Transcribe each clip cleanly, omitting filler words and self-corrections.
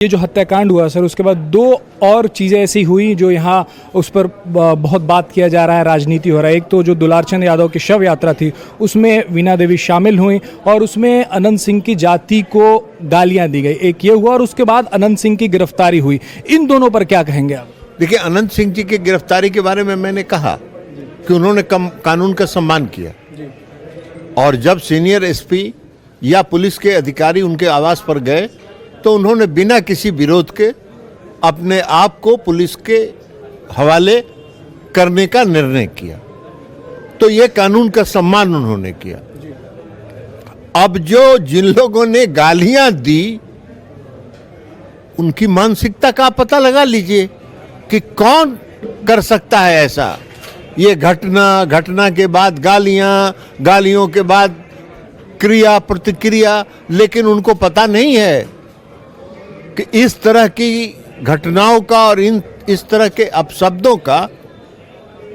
ये जो हत्याकांड हुआ सर, उसके बाद दो और चीज़ें ऐसी हुई जो यहाँ उस पर बहुत बात किया जा रहा है, राजनीति हो रहा है। एक तो जो दुलारचंद यादव की शव यात्रा थी उसमें वीणा देवी शामिल हुई और उसमें अनंत सिंह की जाति को गालियां दी गई, एक ये हुआ, और उसके बाद अनंत सिंह की गिरफ्तारी हुई। इन दोनों पर क्या कहेंगे आप? देखिए, अनंत सिंह जी की गिरफ्तारी के बारे में मैंने कहा कि उन्होंने कानून का सम्मान किया, और जब सीनियर एसपी या पुलिस के अधिकारी उनके आवास पर गए तो उन्होंने बिना किसी विरोध के अपने आप को पुलिस के हवाले करने का निर्णय किया। तो ये कानून का सम्मान उन्होंने किया। अब जो जिन लोगों ने गालियां दी उनकी मानसिकता का पता लगा लीजिए कि कौन कर सकता है ऐसा। ये घटना के बाद गालियों के बाद क्रिया प्रतिक्रिया, लेकिन उनको पता नहीं है कि इस तरह की घटनाओं का और इस तरह के अपशब्दों का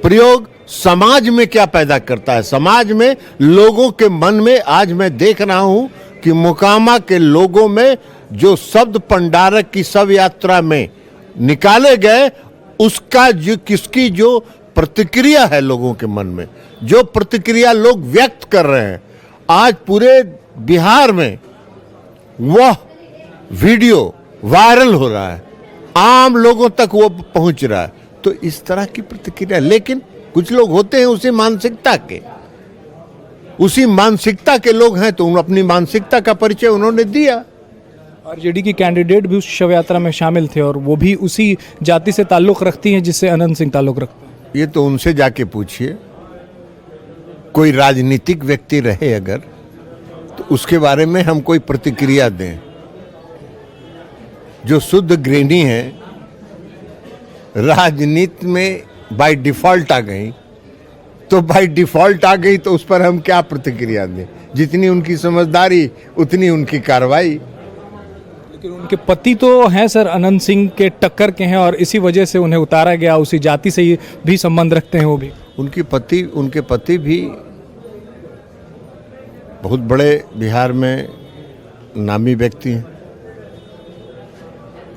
प्रयोग समाज में क्या पैदा करता है। समाज में लोगों के मन में आज मैं देख रहा हूं कि मोकामा के लोगों में जो शब्द पंडारक की शव यात्रा में निकाले गए, उसका किसकी जो प्रतिक्रिया है लोगों के मन में, जो प्रतिक्रिया लोग व्यक्त कर रहे हैं, आज पूरे बिहार में वह वीडियो वायरल हो रहा है, आम लोगों तक वो पहुंच रहा है। तो इस तरह की प्रतिक्रिया, लेकिन कुछ लोग होते हैं उसी मानसिकता के लोग हैं, तो अपनी मानसिकता का परिचय उन्होंने दिया। आरजेडी की कैंडिडेट भी उस शव यात्रा में शामिल थे और वो भी उसी जाति से ताल्लुक रखती हैं जिससे अनंत सिंह ताल्लुक रखते हैं। ये तो उनसे जाके पूछिए। कोई राजनीतिक व्यक्ति रहे अगर, तो उसके बारे में हम कोई प्रतिक्रिया दें। जो शुद्ध गृहिणी है, राजनीति में बाय डिफॉल्ट आ गई, तो उस पर हम क्या प्रतिक्रिया दें। जितनी उनकी समझदारी उतनी उनकी कार्रवाई। लेकिन उनके पति तो हैं सर, अनंत सिंह के टक्कर के हैं और इसी वजह से उन्हें उतारा गया, उसी जाति से ही भी संबंध रखते हैं वो भी। उनके पति भी बहुत बड़े बिहार में नामी व्यक्ति हैं,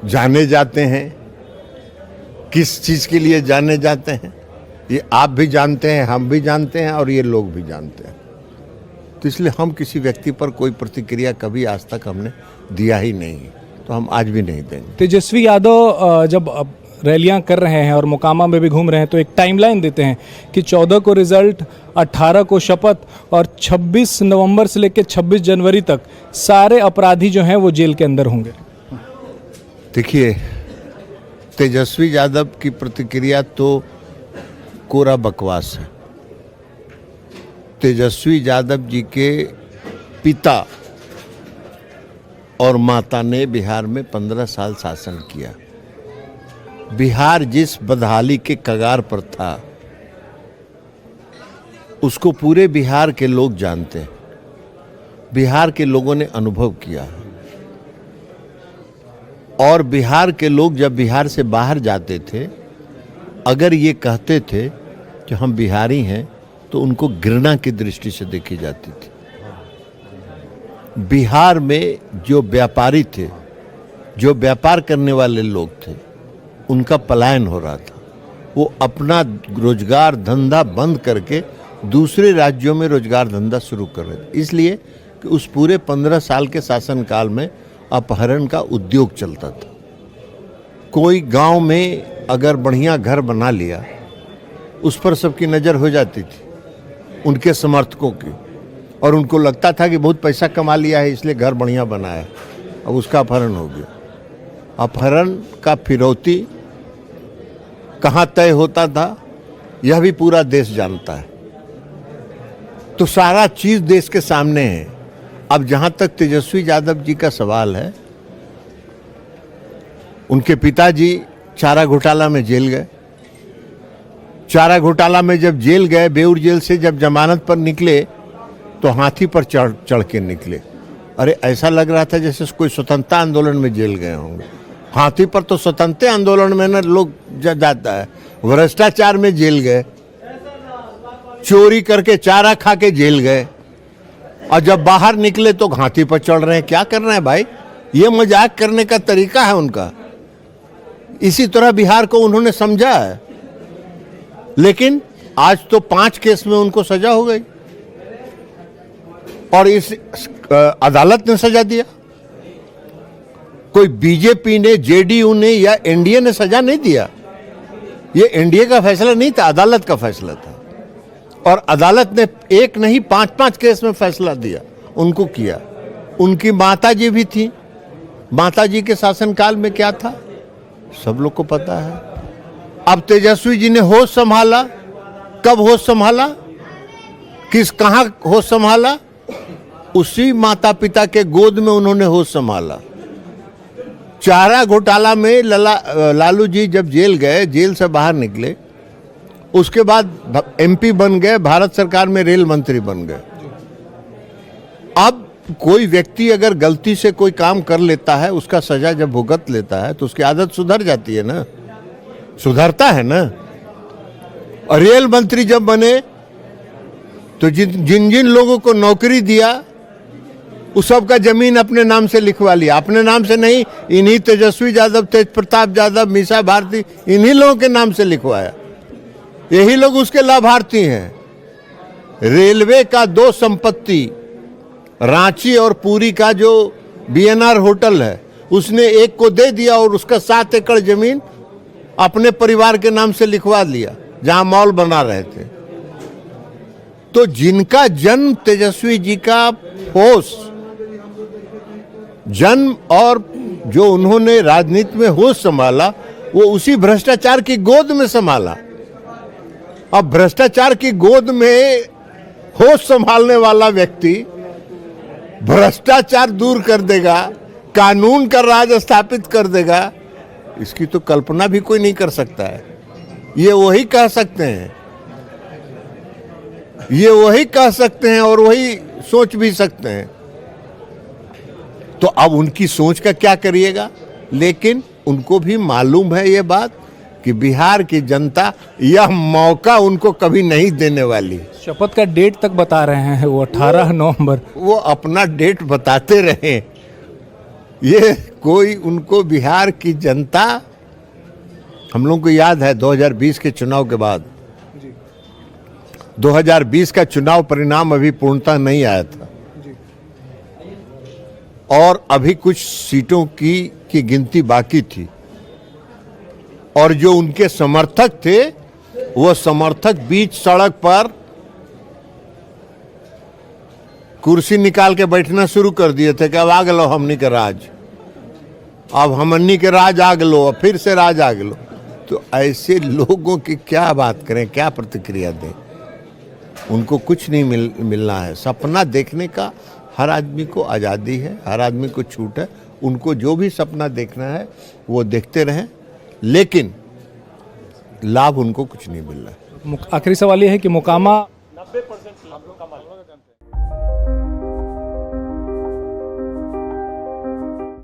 जाने जाते हैं। किस चीज के लिए जाने जाते हैं ये आप भी जानते हैं, हम भी जानते हैं, और ये लोग भी जानते हैं। तो इसलिए हम किसी व्यक्ति पर कोई प्रतिक्रिया कभी आज तक हमने दिया ही नहीं, तो हम आज भी नहीं देंगे। तेजस्वी यादव जब रैलियां कर रहे हैं और मोकामा में भी घूम रहे हैं तो एक टाइमलाइन देते हैं कि 14 को रिजल्ट, 18 को शपथ और 26 नवंबर से लेकर 26 जनवरी तक सारे अपराधी जो हैं वो जेल के अंदर होंगे। देखिए, तेजस्वी यादव की प्रतिक्रिया तो कोरा बकवास है। तेजस्वी यादव जी के पिता और माता ने बिहार में 15 साल शासन किया। बिहार जिस बदहाली के कगार पर था उसको पूरे बिहार के लोग जानते हैं, बिहार के लोगों ने अनुभव किया। और बिहार के लोग जब बिहार से बाहर जाते थे, अगर ये कहते थे कि हम बिहारी हैं, तो उनको घृणा की दृष्टि से देखी जाती थी। बिहार में जो व्यापारी थे, जो व्यापार करने वाले लोग थे, उनका पलायन हो रहा था। वो अपना रोजगार धंधा बंद करके दूसरे राज्यों में रोजगार धंधा शुरू कर रहे थे, इसलिए कि उस पूरे 15 साल के शासनकाल में अपहरण का उद्योग चलता था। कोई गांव में अगर बढ़िया घर बना लिया, उस पर सबकी नज़र हो जाती थी, उनके समर्थकों की, और उनको लगता था कि बहुत पैसा कमा लिया है इसलिए घर बढ़िया बना है। अब उसका अपहरण हो गया। अपहरण का फिरौती कहाँ तय होता था यह भी पूरा देश जानता है। तो सारा चीज देश के सामने है। अब जहां तक तेजस्वी यादव जी का सवाल है, उनके पिताजी चारा घोटाला में जेल गए। चारा घोटाला में जब जेल गए, बेऊर जेल से जब जमानत पर निकले तो हाथी पर चढ़ के निकले। अरे ऐसा लग रहा था जैसे कोई स्वतंत्रता आंदोलन में जेल गए होंगे। हाथी पर तो स्वतंत्रता आंदोलन में ना लोग जाता है। भ्रष्टाचार में जेल गए, चोरी करके चारा खा के जेल गए, और जब बाहर निकले तो हाथी पर चढ़ रहे हैं। क्या कर रहे हैं भाई? ये मजाक करने का तरीका है उनका। इसी तरह बिहार को उन्होंने समझा है, लेकिन आज तो 5 केस में उनको सजा हो गई और इस अदालत ने सजा दिया। कोई बीजेपी ने, जेडीयू ने या एनडीए ने सजा नहीं दिया। ये एनडीए का फैसला नहीं था, अदालत का फैसला था। और अदालत ने एक नहीं 5-5 केस में फैसला दिया, उनको किया। उनकी माताजी भी थी। माताजी के शासनकाल में क्या था सब लोग को पता है। अब तेजस्वी जी ने होश संभाला। कब होश संभाला? कहां होश संभाला? उसी माता पिता के गोद में उन्होंने होश संभाला। चारा घोटाला में लालू जी जब जेल गए, जेल से बाहर निकले, उसके बाद एमपी बन गए, भारत सरकार में रेल मंत्री बन गए। अब कोई व्यक्ति अगर गलती से कोई काम कर लेता है, उसका सजा जब भुगत लेता है तो उसकी आदत सुधर जाती है ना, सुधरता है ना। और रेल मंत्री जब बने तो जिन जिन लोगों को नौकरी दिया उस सबका जमीन अपने नाम से लिखवा लिया। अपने नाम से नहीं, इन्हीं तेजस्वी यादव, तेज प्रताप यादव, मीसा भारती, इन्हीं लोगों के नाम से लिखवाया। यही लोग उसके लाभार्थी हैं। रेलवे का 2 संपत्ति, रांची और पुरी का जो बीएनआर होटल है, उसने एक को दे दिया और उसका 7 एकड़ जमीन अपने परिवार के नाम से लिखवा लिया, जहां मॉल बना रहे थे। तो जिनका जन्म तेजस्वी जी का होश, जन्म और जो उन्होंने राजनीति में होश संभाला, वो उसी भ्रष्टाचार की गोद में संभाला। अब भ्रष्टाचार की गोद में होश संभालने वाला व्यक्ति भ्रष्टाचार दूर कर देगा, कानून का राज स्थापित कर देगा, इसकी तो कल्पना भी कोई नहीं कर सकता है। ये वही कह सकते हैं, ये वही कह सकते हैं और वही सोच भी सकते हैं। तो अब उनकी सोच का क्या करिएगा? लेकिन उनको भी मालूम है ये बात कि बिहार की जनता यह मौका उनको कभी नहीं देने वाली। शपथ का डेट तक बता रहे हैं वो 18 नवंबर। वो अपना डेट बताते रहे। ये कोई उनको बिहार की जनता, हम लोगों को याद है 2020 के चुनाव के बाद 2020 का चुनाव परिणाम अभी पूर्णतः नहीं आया था और अभी कुछ सीटों की गिनती बाकी थी। और जो उनके समर्थक थे, वो समर्थक बीच सड़क पर कुर्सी निकाल के बैठना शुरू कर दिए थे कि अब आ गलो हमनी के राज, अब हमनी के राज आ गलो, अब फिर से राज आ गलो। तो ऐसे लोगों की क्या बात करें, क्या प्रतिक्रिया दें? उनको कुछ नहीं मिलना है। सपना देखने का हर आदमी को आज़ादी है, हर आदमी को छूट है। उनको जो भी सपना देखना है वो देखते रहें, लेकिन लाभ उनको कुछ नहीं मिल रहा है। आखिरी सवाल ये है कि मोकामा